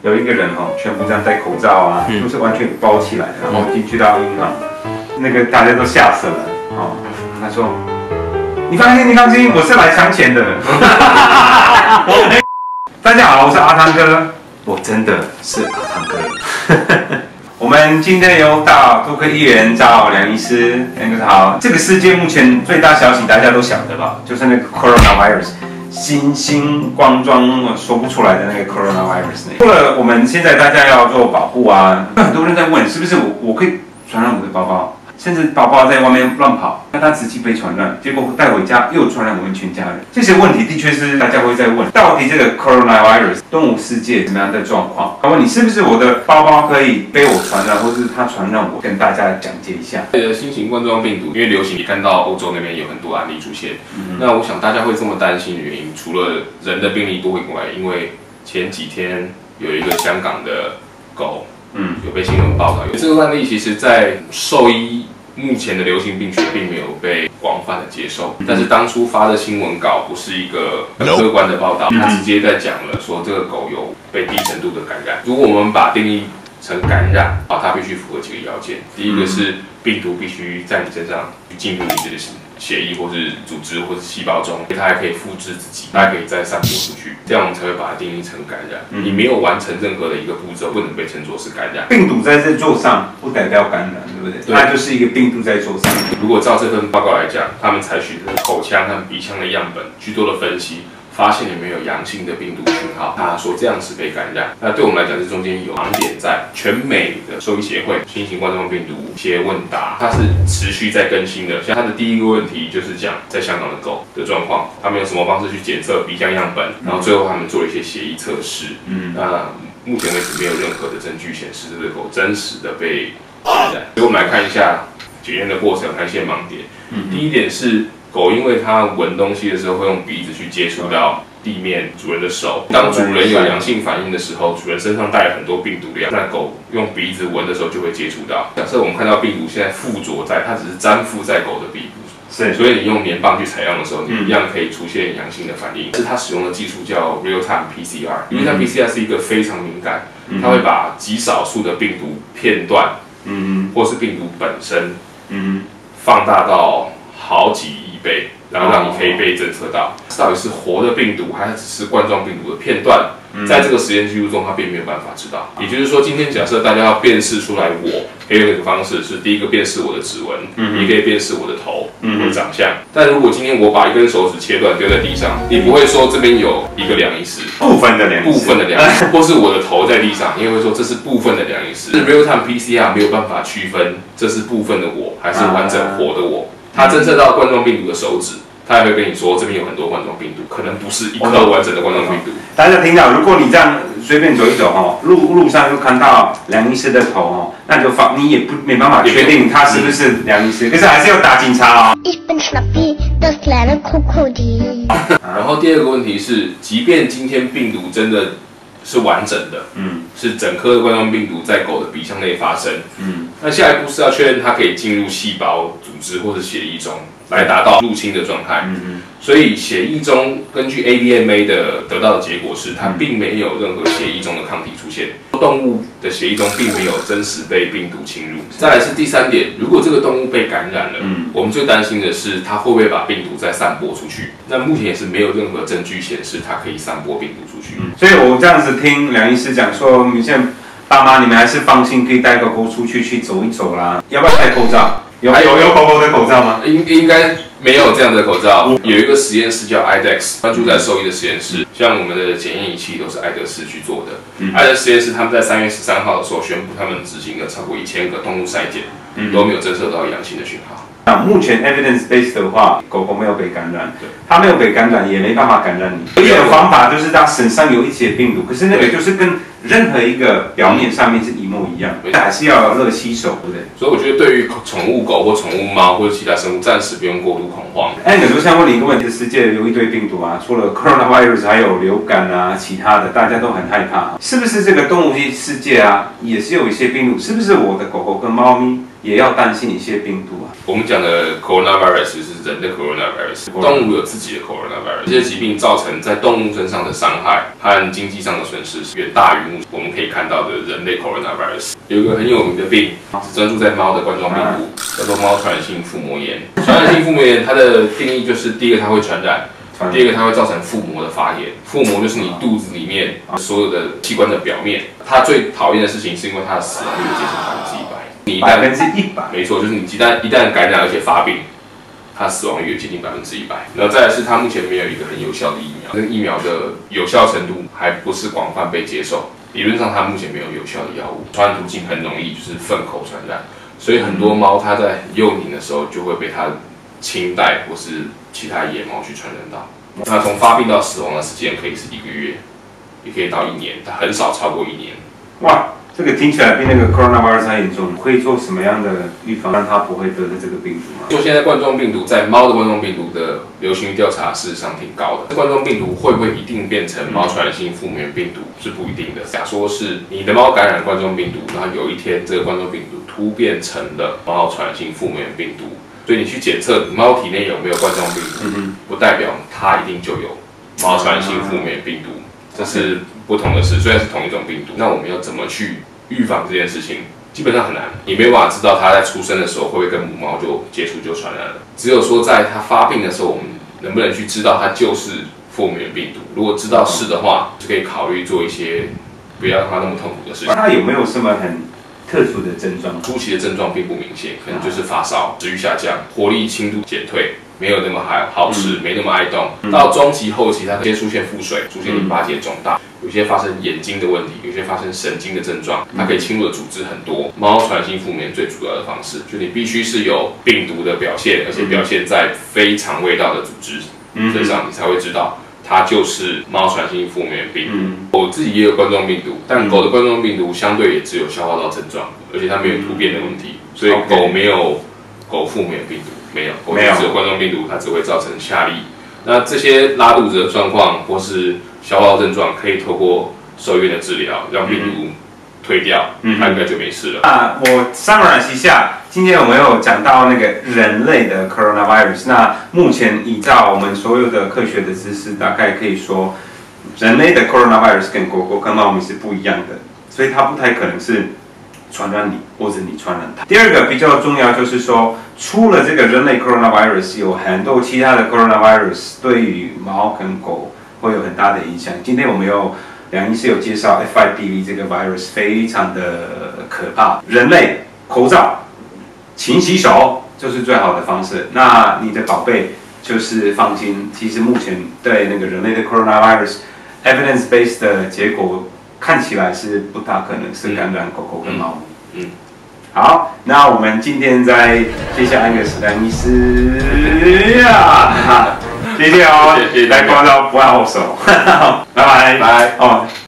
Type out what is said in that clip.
有一个人哦，全部这样戴口罩啊，都是完全包起来的，然后进去到银行，那个大家都吓死了哦。他说：“你放心，你放心，我是来抢钱的。”大家好，我是阿汤哥，我真的是阿汤哥。我们今天有到都科议员找梁医师，梁医师好。这个世界目前最大消息大家都晓得吧，就是那个 coronavirus。新冠状说不出来的那个 coronavirus。除了我们现在大家要做保护啊，很多人在问是不是我可以传染我的宝宝，甚至宝宝在外面乱跑，那他自己被传染，结果带回家又传染我们全家人。这些问题的确是大家会在问，到底这个 coronavirus 动物世界怎么样的状况？他问你是不是我的宝宝可以被我传染，或是他传染我，跟大家讲解一下。新型冠状病毒因为流行，你看到欧洲那边有很多案例出现。那我想大家会这么担心的原因，除了人的病例多以外，因为前几天有一个香港的狗，有被新闻报道。这个案例其实在兽医目前的流行病学并没有被广泛的接受，但是当初发的新闻稿不是一个很客观的报道，他直接在讲了说这个狗有被低程度的感染。如果我们把定义成感染，它必须符合几个要件。第一个是病毒必须在你身上进入你的血液或是组织或是细胞中，它还可以复制自己，它还可以再散播出去，这样我们才会把它定义成感染。你没有完成任何的一个步骤，不能被称作是感染。病毒在这座上不代表感染，对不对？它就是一个病毒在座上。如果照这份报告来讲，他们采取的口腔和鼻腔的样本，居多的分析。发现里面有阳性的病毒讯号，他说这样是被感染。那对我们来讲，这中间有盲点在。全美的兽医协会新型冠状病毒一些问答，它是持续在更新的。像它的第一个问题就是讲在香港的狗的状况，他们用什么方式去检测鼻腔样本，然后最后他们做了一些血液测试。那目前为止没有任何的证据显示这个狗真实的被感染。所以我们来看一下检验的过程，看一些盲点。第一点是。狗因为它闻东西的时候会用鼻子去接触到地面主人的手，当主人有阳性反应的时候，主人身上带了很多病毒量，那狗用鼻子闻的时候就会接触到。假设我们看到病毒现在附着在，它只是粘附在狗的鼻部，所以你用棉棒去采样的时候，你一样可以出现阳性的反应。是它使用的技术叫 real-time PCR，real-time PCR 是一个非常敏感，它会把极少数的病毒片段，或是病毒本身，放大到好几亿倍，然后让你可以被侦测到，到底是活的病毒还是只是冠状病毒的片段，在这个实验记录中，它并没有办法知道。也就是说，今天假设大家要辨识出来我，可以用一个方式是：第一个辨识我的指纹，你可以辨识我的头，我的长相。但如果今天我把一根手指切断丢在地上，你不会说这边有一个梁医师，部分的梁医师，或是我的头在地上，你也会说这是部分的梁医师。Real-time PCR 没有办法区分这是部分的我还是完整活的我。它侦测到冠状病毒的手指，它还会跟你说这边有很多冠状病毒，可能不是一颗完整的冠状病毒。大家听到，如果你这样随便走一走哦，路上就看到梁医师的头哦，那就你也没办法确定他是不是梁医师，可是还是要打警察哦。然后第二个问题是，即便今天病毒真的是完整的，是整颗的冠状病毒在狗的鼻腔内发生，那下一步是要确认它可以进入细胞、组织或是血液中，来达到入侵的状态。所以血液中根据 ADMA 得到的结果是，它并没有任何血液中的抗体出现，动物的血液中并没有真实被病毒侵入。再来是第三点，如果这个动物被感染了，我们最担心的是它会不会把病毒再散播出去。那目前也是没有任何证据显示它可以散播病毒出去。所以我这样子听梁医师讲说，你现在爸妈你们还是放心，可以带狗狗出去走一走啦。要不要戴口罩？有狗狗的口罩吗？应该没有这样的口罩。有一个实验室叫 IDEX， 专注在兽医的实验室，像我们的检验仪器都是爱德士去做的。爱德实验室他们在3月13号的时候宣布，他们执行了超过1000个动物筛检，都没有侦测到阳性的讯号。目前 evidence based 的话，狗狗没有被感染，它没有被感染，也没办法感染你。唯一的方法就是它身上有一些病毒，可是那个就是跟任何一个表面上面是一模一样，还是要热洗手，对不对？所以我觉得对于宠物狗或宠物猫或者其他生物，暂时不用过度恐慌。我想问你一个问题：世界有一堆病毒啊，除了 coronavirus 还有流感啊，其他的大家都很害怕，是不是这个动物世界啊，也是有一些病毒？是不是我的狗狗跟猫咪也要担心一些病毒啊。我们讲的 coronavirus 是人的 coronavirus， 动物有自己的 coronavirus， 这些疾病造成在动物身上的伤害和经济上的损失远大于我们可以看到的人类 coronavirus。有一个很有名的病，只专注在猫的冠状病毒，叫做猫传染性腹膜炎。传染性腹膜炎它的定义就是第一个它会传染。第二个，它会造成腹膜的发炎。腹膜就是你肚子里面所有的器官的表面。它最讨厌的事情是因为它的死亡率接近100%。你一旦100%，没错，就是你一旦感染而且发病，它死亡率也接近100%。然后再来是它目前没有一个很有效的疫苗，这个疫苗的有效程度还不是广泛被接受。理论上它目前没有有效的药物，传染途径很容易就是粪口传染，所以很多猫它在很幼年的时候就会被它亲带或是其他野猫去传染到。那从发病到死亡的时间可以是1个月，也可以到1年，它很少超过1年。哇，这个听起来比那个 coronavirus 还严重。会做什么样的预防，让它不会得这个病毒吗？就现在冠状病毒在猫的冠状病毒的流行率调查事实上挺高的。冠状病毒会不会一定变成猫传染性腹膜炎病毒是不一定的。假说是你的猫感染冠状病毒，然后有一天这个冠状病毒突变成了猫传染性腹膜炎病毒。所以你去检测猫体内有没有冠状病毒，不代表它一定就有猫传染性腹膜炎病毒，这是不同的事。虽然是同一种病毒，那我们要怎么去预防这件事情？基本上很难，你没有办法知道它在出生的时候会不会跟母猫就接触就传染了。只有说在它发病的时候，我们能不能去知道它就是腹膜炎病毒？如果知道是的话，就可以考虑做一些不要让它那么痛苦的事情。它有没有什么很特殊的症状？初期的症状并不明显，可能就是发烧、食欲下降、活力轻度减退，没有那么好吃，没那么爱动。到中期、后期，它可以出现腹水，出现淋巴结肿大，有些发生眼睛的问题，有些发生神经的症状。它可以侵入的组织很多。猫传染性腹膜炎最主要的方式，就你必须是有病毒的表现，而且表现在非肠胃道的组织身上，你才会知道。它就是猫传染性腹膜炎病毒。我自己也有冠状病毒，但狗的冠状病毒相对也只有消化道症状，而且它没有突变的问题，所以狗没有狗腹膜炎病毒，没有，狗只有冠状病毒，它只会造成下痢。那这些拉肚子的状况或是消化道症状，可以透过兽医院的治疗让病毒退掉，它应该就没事了。我summarize一下。今天我们有讲到那个人类的 coronavirus， 那目前依照我们所有的科学的知识，大概可以说，人类的 coronavirus 跟狗狗跟猫咪是不一样的，所以它不太可能是传染你或者你传染它。第二个比较重要就是说，除了这个人类 coronavirus， 有很多其他的 coronavirus 对于猫跟狗会有很大的影响。今天我们梁医师有介绍 FIPV 这个 virus 非常的可怕，人类口罩。勤洗手就是最好的方式。那你的宝贝就是放心。其实目前对那个人类的 coronavirus evidence-based 的结果看起来是不大可能是感染狗狗跟猫。好，那我们今天再接下安格斯梁医师呀，谢谢哦，谢谢来观众不要后手，拜拜，拜哦。